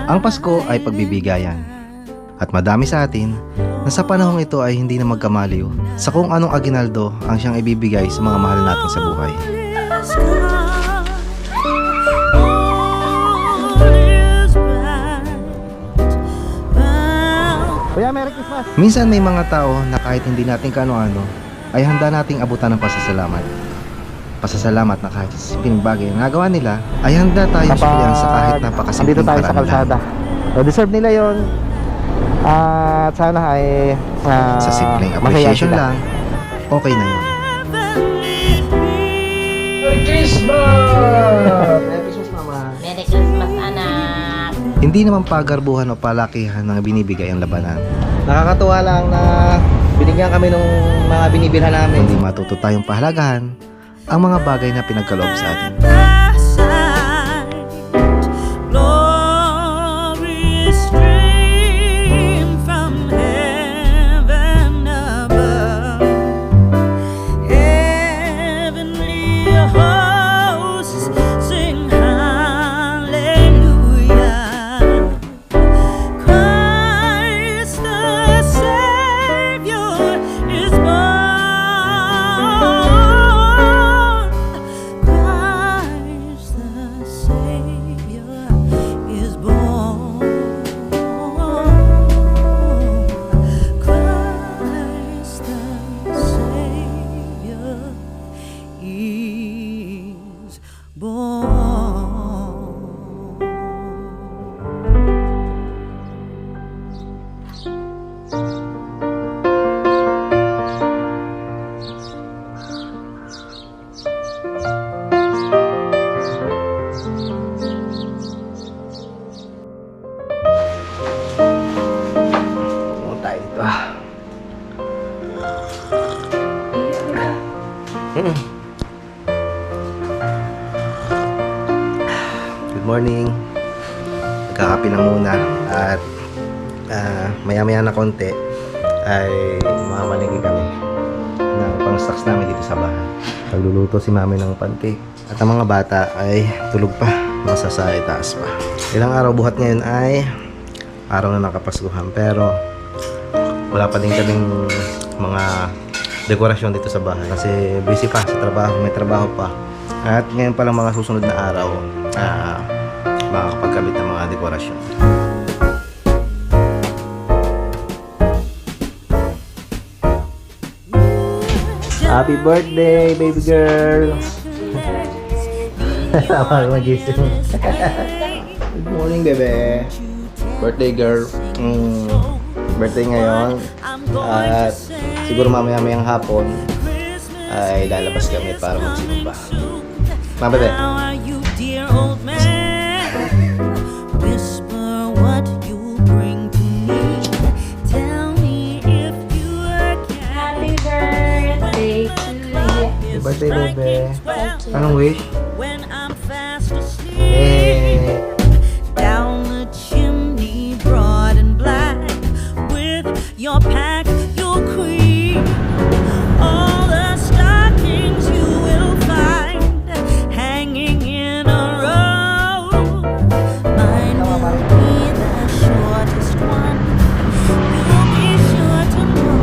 Ang Pasko ay pagbibigayan. At madami sa atin na sa panahong ito ay hindi na magkamaliw sa kung anong aginaldo ang siyang ibibigay sa mga mahal natin sa buhay. Kuya, Merry Christmas! Minsan may mga tao na kahit hindi natin kaano-ano ay handa nating abutan ng pasasalamat. Pasasalamat na kahit sa simpleng bagay na nagawa nila ay handa tayong suklihan sa kahit napakasimpleng paraan lang. Andito tayo sa kalsada. So, deserve nila yon. At sana ay sa simpleng appreciation lang, okay na yun. Merry Christmas! Merry Christmas, Mama! Merry Christmas, anak! Hindi naman pagarbuhan o palakihan ng binibigay ang labanan. Nakakatuwa lang na binigyan kami ng mga binibilhan namin. Hindi matuto tayong pahalagahan ang mga bagay na pinagkaloob sa atin. Good morning. Nagkakape na muna at maya-maya na konti ay mamamalingin kami ng pang-stocks namin dito sa bahay. Nagluluto si mami ng pancake at ang mga bata ay tulog pa, nasa sa itaas pa. Ilang araw buhat ngayon ay araw na nakapaskuhan, pero wala pa din kaming mga dekorasyon dito sa bahay kasi busy pa sa trabaho, may trabaho pa. At ngayon pa lang mga susunod na araw makakapagkabit ng mga dekorasyon. Happy birthday, baby girl! Tama magising. Good morning, bebe. Birthday girl. Birthday ngayon. At siguro mamaya-mayang hapon ay lalabas kami para magsimba. Mga bebe. Birthday, bebe. Anong wish? Hey. Down the chimney, broad and black, with your pack, your queen. All the stockings you will find hanging in a row. Mine will be the shortest one. You'll be sure to know.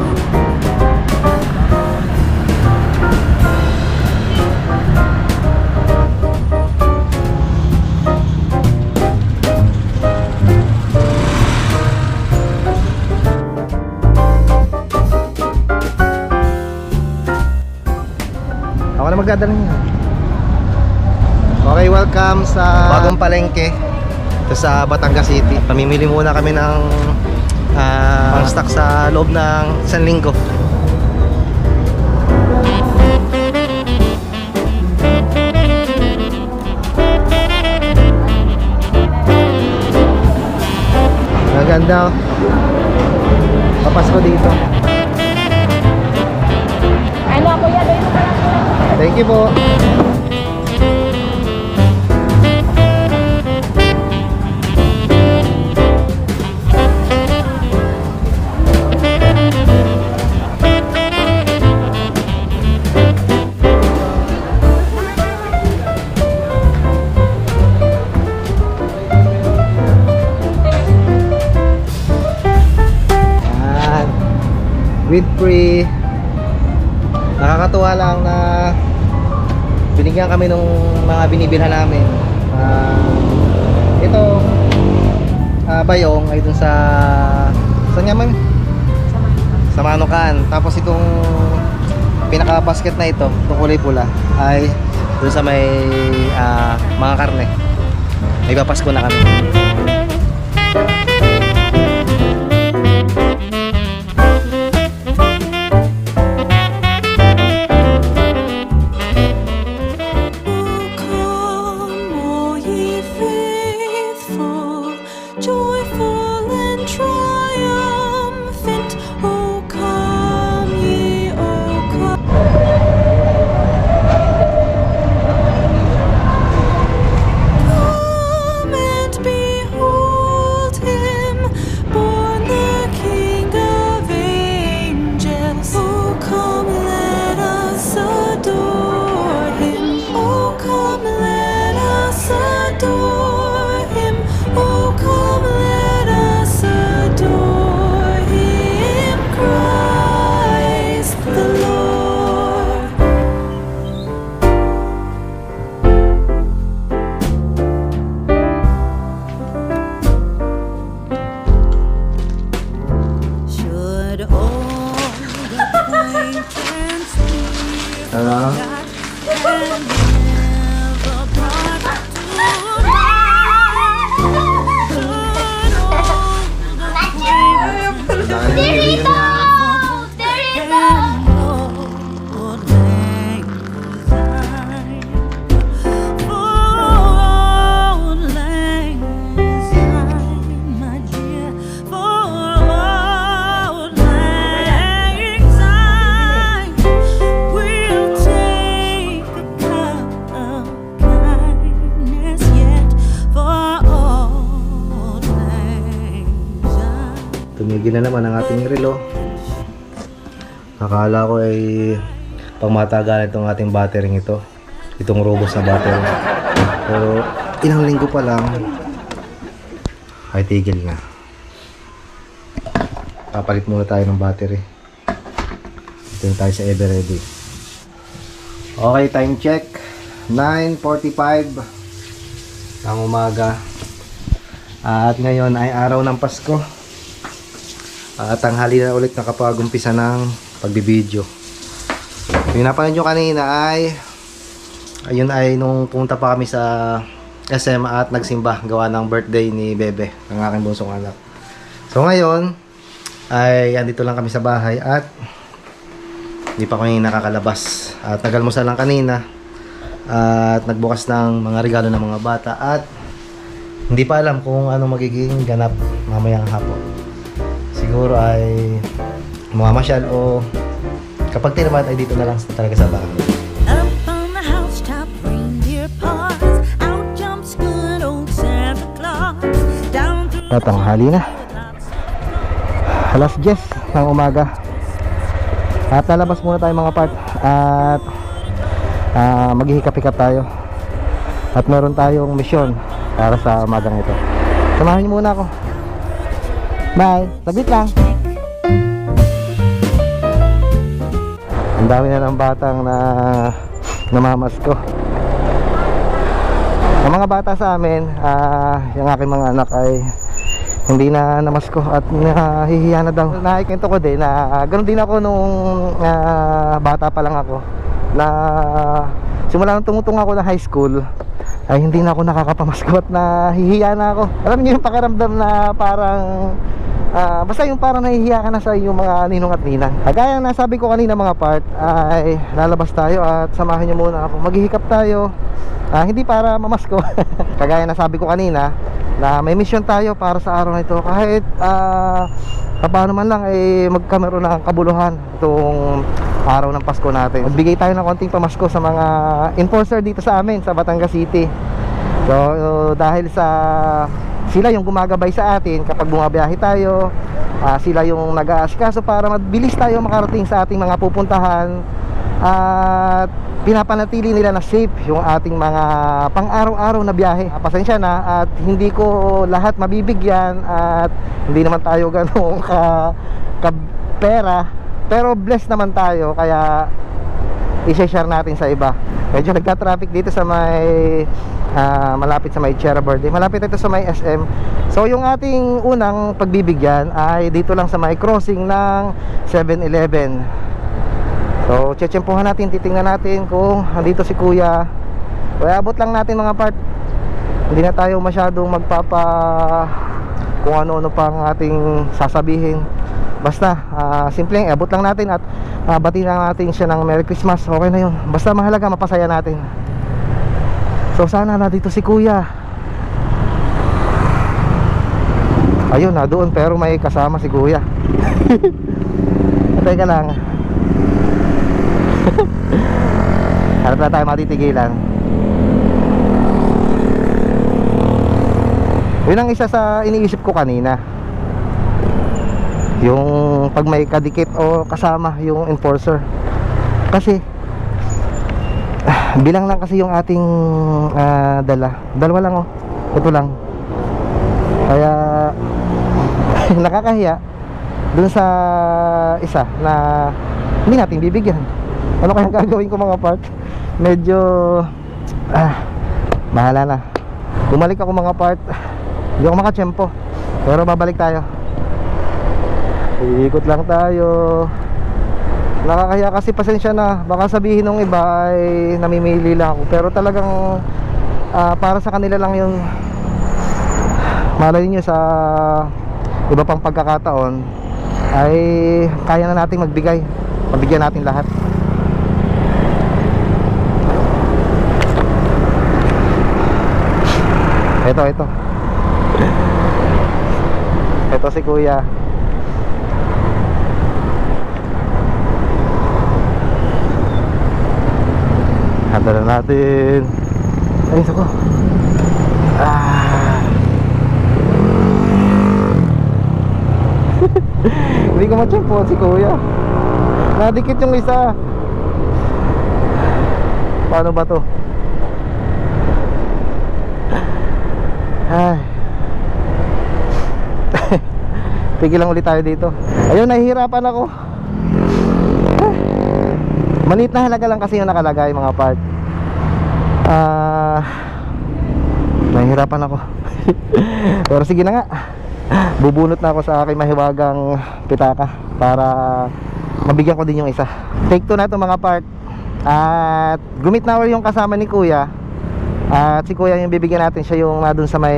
Ako na magdadala niya. Okay, welcome sa bagong palengke ito sa Batangas City. Pamimili muna kami ng pang-stock sa loob ng isang linggo. Maganda. Papasko dito. Ano, kuya, doon mo pala. Thank you po. free. Nakakatuwa lang na binigyan kami ng mga binibilhan namin. Ito bayong ay dun sa saan nga, ma'am? Sa Manukan. Tapos itong pinaka-basket na ito, itong kulay pula, ay dun sa may mga karne. May papasko na kami. Come, all ye faithful, joyful and triumphant. Oh, come ye, oh, come. Come and behold him, born the King of angels. Oh, come, let us adore him. Oh, come, let us adore him. Oh, come, let us adore him, Christ the Lord. Should all acquaintance be Ano? and never brought to mind? Should old acquaintance Derito! Derito! and old lang syne, for old lang syne, my dear, for old lang syne, we'll take a cup of kindness yet for old lang syne. Tumigil na naman ang ating relo. Akala ko ay pangmatagalan itong ating battery ito. Itong robust na battery. Pero ilang linggo pa lang ay tigil na. Papalit muna tayo ng battery. Dito na tayo sa Everready. Okay, time check. 9:45 ng umaga. At ngayon ay araw ng Pasko. At tanghali na ulit nakapag-umpisa ng pagbibideo. Yung napanood nyo kanina ay ayun ay nung pumunta pa kami sa SM at nagsimba gawa ng birthday ni Bebe, ang aking bunsong anak. So ngayon ay andito lang kami sa bahay at hindi pa kami nakakalabas. At nagalmusal lang kanina at nagbukas ng mga regalo ng mga bata at hindi pa alam kung anong magiging ganap mamayang hapon. Siguro ay mamamasyal o kapag tinaman ay dito na lang talaga sa bahay. Up on the housetop, reindeer paws, out jumps good old Santa Claus, down through the Tanghali na. Alas 10 ng umaga. At lalabas muna tayo mga part at maghihikap-hikap tayo. At meron tayong misyon para sa umagang ito. Samahan niyo muna ako. Bye. Saglit lang. Ang dami na ng batang na namamasko. Ang mga bata sa amin, yung aking mga anak ay hindi na namasko at nahihiya na daw. Nakikwento ko din na ganoon din ako nung bata pa lang ako. Na simula nung tumutung ako na high school ay hindi na ako nakakapamasko at nahihiya na ako. Alam niyo yung pakiramdam na parang basta yung parang nahihiya ka na sa yung mga ninong at ninang. Kagaya na sabi ko kanina mga part ay lalabas tayo at samahan niyo muna ako. Maghihikap tayo. Hindi para mamasko. Kagaya na sabi ko kanina na may mission tayo para sa araw na ito. Kahit paano man lang ay magkameron ng kabuluhan itong araw ng Pasko natin. Magbigay tayo ng konting pamasko sa mga enforcer dito sa amin sa Batangas City. So dahil sa sila yung gumagabay sa atin kapag bumabiyahe tayo, sila yung nag-aasikaso para mabilis tayo makarating sa ating mga pupuntahan at pinapanatili nila na safe yung ating mga pang-araw-araw na biyahe. Pasensya na at hindi ko lahat mabibigyan at hindi naman tayo ganoong ka pera pero blessed naman tayo, kaya i-share natin sa iba. Medyo nagka-traffic dito sa may malapit sa may Sierra Verde. Malapit ito sa may SM. So yung ating unang pagbibigyan ay dito lang sa may crossing ng 7-Eleven. So tsetsempohan natin, titingnan natin kung andito si kuya. Kaya abot lang natin mga part. Hindi na tayo masyadong kung ano-ano pang ating sasabihin. Basta simpleng abot lang natin at batiin lang natin siya ng Merry Christmas. Okay na yun. Basta mahalaga mapasaya natin. So sana na dito si kuya. Ayun na doon, pero may kasama si kuya. Teka lang. Harap na tayo matitigilan. Yun ang isa sa iniisip ko kanina, yung pag may kadikit o kasama yung enforcer. Kasi bilang lang kasi yung ating dalawa lang, oh, ito lang. Kaya nakakahiya dun sa isa na hindi natin bibigyan. Ano kaya gagawin ko mga part? Medyo bahala na. Bumalik ako mga part. Hindi ako makatsyempo, pero babalik tayo. Iikot lang tayo. Nakakahiya kasi, pasensya na. Baka sabihin ng iba ay namimili lang ako, pero talagang para sa kanila lang yun. Malay nyo sa iba pang pagkakataon ay kaya na nating magbigay. Pabigyan natin lahat. Ito ito si kuya. Handa na natin. Ay, ito ko. Hindi ko matsyempo si kuya. Nadikit yung isa. Paano ba to? Ay. Tigil lang ulit tayo dito. Ayun, nahihirapan ako. Maliit na halaga lang kasi yung nakalagay mga part. Nahihirapan ako. Pero sige na nga, bubunot na ako sa aking mahiwagang pitaka para mabigyan ko din yung isa. Take 2 na to mga part. At gumit na yung kasama ni kuya. At si kuya yung bibigyan natin, siya yung nadun sa may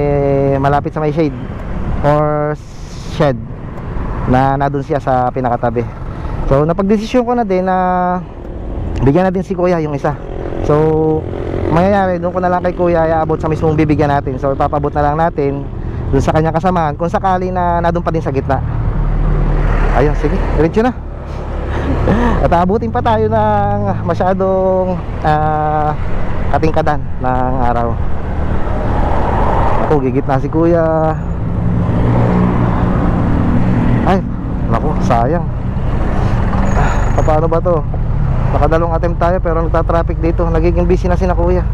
malapit sa may shade or shed na nadun siya sa pinakatabi. So napagdesisyon ko na din na bigyan natin si kuya yung isa. So mangyayari, doon ko na lang kay kuya iaabot sa mismong bibigyan natin. So ipapabot na lang natin doon sa kanyang kasamahan kung sakali na nadun pa din sa gitna. Ayun, sige, diretso na. At aabutin pa tayo ng masyadong katingkadan ng araw. Ako, gigit na si kuya. Ay, naku, sayang. Paano ba to? Nakadalawang attempt tayo pero nagta-traffic dito. Nagiging busy na si na kuya.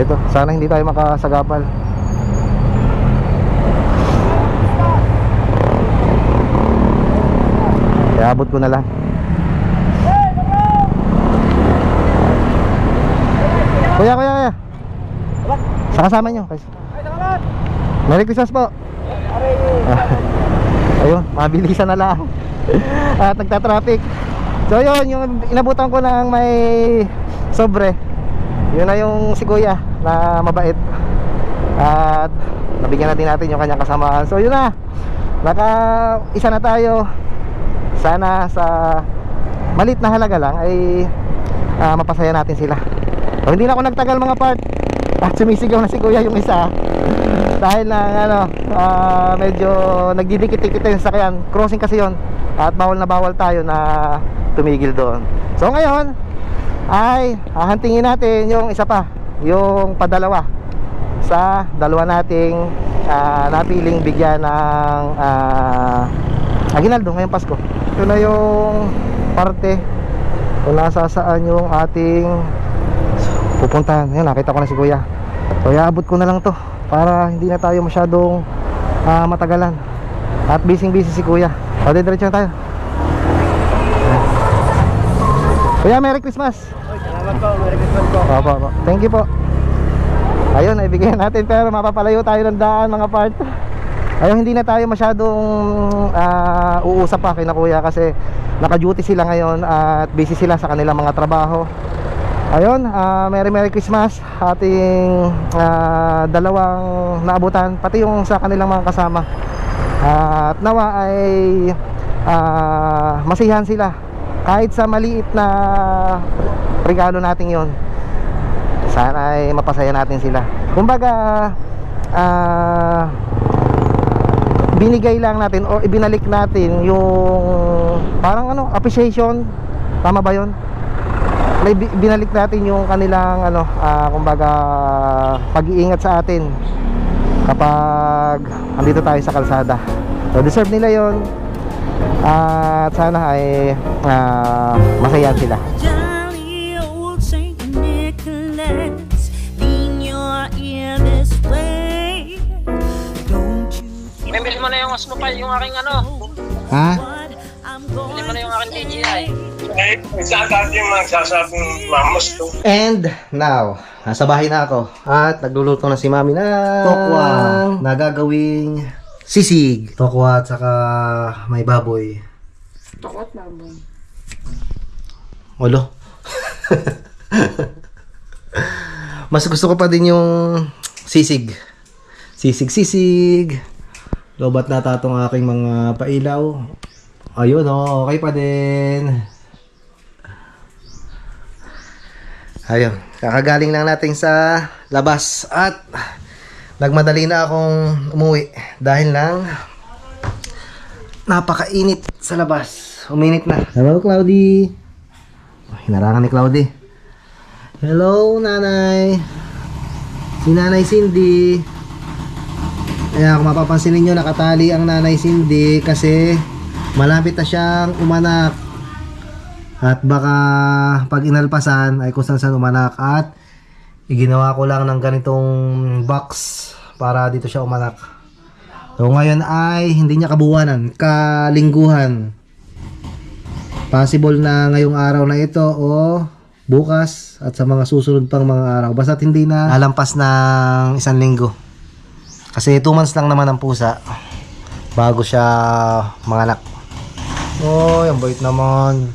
Ito, sana hindi tayo makasagapal. Kaya abot ko na lang. Kuya. Sa kasama nyo. Merry Christmas po. Ayun, mabilisan na lang. At nagta-traffic. So yun, yung inabutan ko ng may sobre, yun na yung si kuya na mabait. At nabigyan natin yung kanyang kasamaan. So yun na, naka-isa na tayo. Sana sa malit na halaga lang ay mapasaya natin sila. So, hindi na ako nagtagal mga part. At sumisigaw na si kuya yung isa. Dahil na medyo nagdidikit-dikit yung sakyan. Crossing kasi yon. At bawal na bawal tayo na tumigil doon. So ngayon ay hahantingin natin yung isa pa, yung padalawa sa dalawa nating napiling bigyan ng aginaldo ngayong Pasko. Ito na yung parte kung nasa saan yung ating pupuntahan. Ayun, nakita ko na si kuya. So iaabot ko na lang to para hindi na tayo masyadong matagalan. At busy si kuya. O, diretso na tayo. Kuya, Merry Christmas. Salamat po, Merry Christmas po. Opo. Thank you po. Ayun, naibigyan natin pero mapapalayo tayo ng daan mga part. Ayun, hindi na tayo masyadong uusap pa kay na kuya kasi naka-duty sila ngayon at busy sila sa kanilang mga trabaho. Ayun, Merry Christmas ating dalawang naabutan, pati yung sa kanilang mga kasama. At nawa ay masiyahan sila kahit sa maliit na regalo natin yon. Sana ay mapasaya natin sila. Kumbaga binigay lang natin o ibinalik natin yung parang appreciation. Tama ba yun? Binalik natin yung kanilang kumbaga pag-iingat sa atin kapag andito tayo sa kalsada. So deserve nila yon. At sana ay masayahan sila. Jolly old Saint Nicholas, lean your ear this way. Don't you Bili mo na yung Osmo pa, yung aking Ha? what I'm Bili mo na yung aking going DJI. Eh, isa dati yung magsasabing mamos to. And now, nasa bahay na ako at nagluluto na si mami na tokwa na gagawing sisig. Tokwa at saka may baboy. Tokwa at baboy. Olo. Mas gusto ko pa din yung sisig. Sisig. Lobat na tatong aking mga pailaw. Ayun, okay pa din. Ayun, kakagaling lang natin sa labas at nagmadali na akong umuwi dahil lang napakainit sa labas. Uminit na. Hello, Cloudy. Hinarangan ni Cloudy. Hello, nanay. Si Nanay Cindy. Kaya kung mapapansin ninyo, nakatali ang Nanay Cindy kasi malapit na siyang umanak. At baka pag inalpasan ay kung saan umanak. At iginawa ko lang ng ganitong box para dito siya umanak. So ngayon ay hindi niya kabuwanan, kalingguhan. Possible na ngayong araw na ito o bukas at sa mga susunod pang mga araw. Basta't hindi na alampas ng 1 linggo. Kasi 2 months lang naman ang pusa bago siya manganak. Oh, ang bait naman.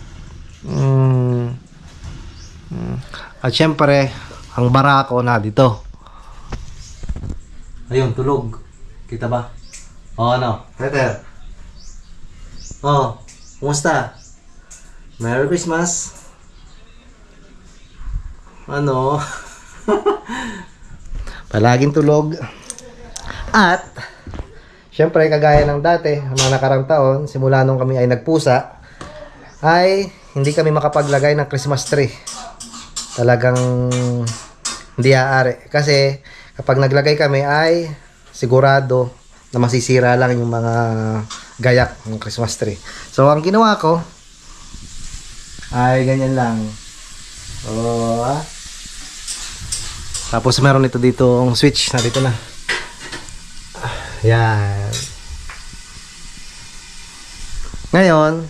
At syempre, ang barako na dito. Ayun, tulog. Kita ba? Oh, ano? Peter. Oh, kumusta? Merry Christmas. Ano? Palaging tulog. At syempre, kagaya ng dati, mga nakarang taon, simula nung kami ay nagpusa, ay hindi kami makapaglagay ng Christmas tree. Talagang hindi aari. Kasi kapag naglagay kami ay sigurado na masisira lang yung mga gayak ng Christmas tree. So ang ginawa ko ay ganyan lang. Tapos meron ito dito ang switch na dito na. Yan. Ngayon,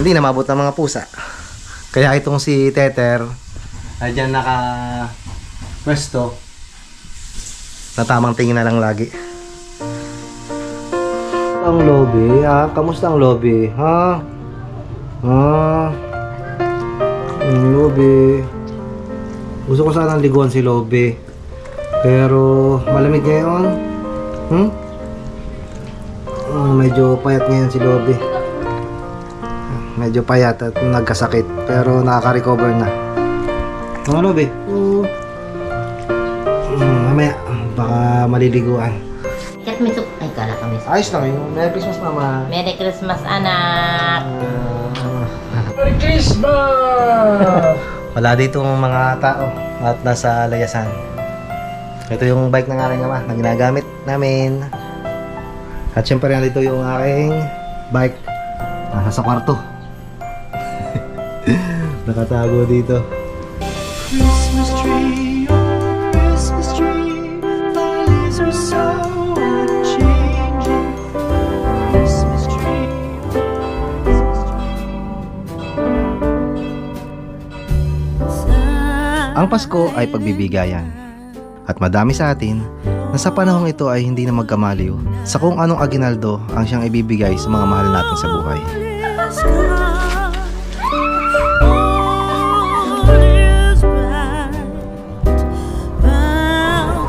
hindi na mabot ng mga pusa. Kaya itong si Teter ay dyan naka-pwesto na tamang tingin na lang lagi. Ang lobby, kamusta ang lobby? Ang lobby. Gusto ko sanang liguan si lobby. Pero malamig ngayon. Medyo payat ngayon si lobby. Medyo payat at nagkasakit pero nakaka-recover na. Mga lobby. Mamaya baka maliliguan. Kat may sup. Ay, kala kami sup. Ayos lang yun. Merry Christmas, mama. Merry Christmas, anak. Merry Christmas! Wala dito mga tao at nasa layasan. Ito yung bike ng aking ama na ginagamit namin. At syempre nandito yung aking bike nasa kwarto. Nakatago dito. Christmas tree. days are so unchanging. Christmas tree. Ang Pasko ay pagbibigayan. At madami sa atin na sa panahong ito ay hindi na magkamaliw sa kung anong aginaldo ang siyang ibibigay sa mga mahal natin sa buhay.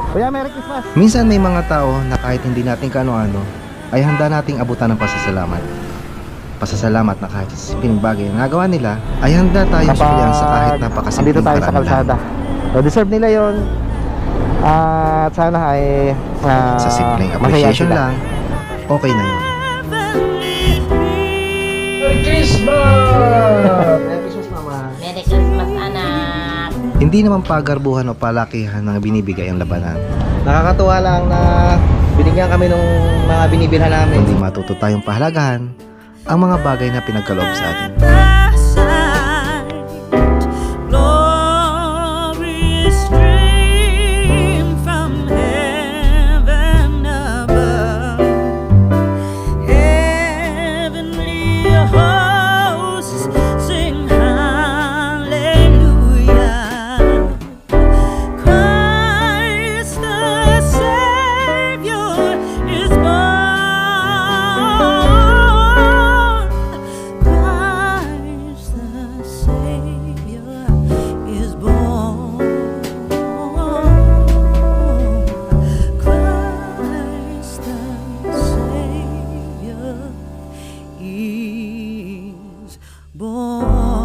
Kuya, Merry Christmas! Minsan may mga tao na kahit hindi natin kaano-ano ay handa nating abutan ng pasasalamat. Pasasalamat na kahit sa simpleng bagay na nagawa nila ay handa tayong suklian sa kahit andito napakasimpleng tayo sa paraan lang. kalsada. So, deserve nila yon. At sana ay Sa simpleng masaya appreciation sila. lang, okay na yun. Merry Christmas! Merry Christmas, Mama. Merry Christmas, anak. Hindi naman pagarbuhan o palakihan ng binibigay ang labanan. Nakakatuwa lang na binigyan kami ng mga binibilhan namin. Hindi matuto tayong pahalagahan ang mga bagay na pinagkaloob sa atin. Glory stream from heaven above. Heavenly hosts sing hallelujah. Christ the Savior is born. Christ the Savior is born. Christ the Savior is born.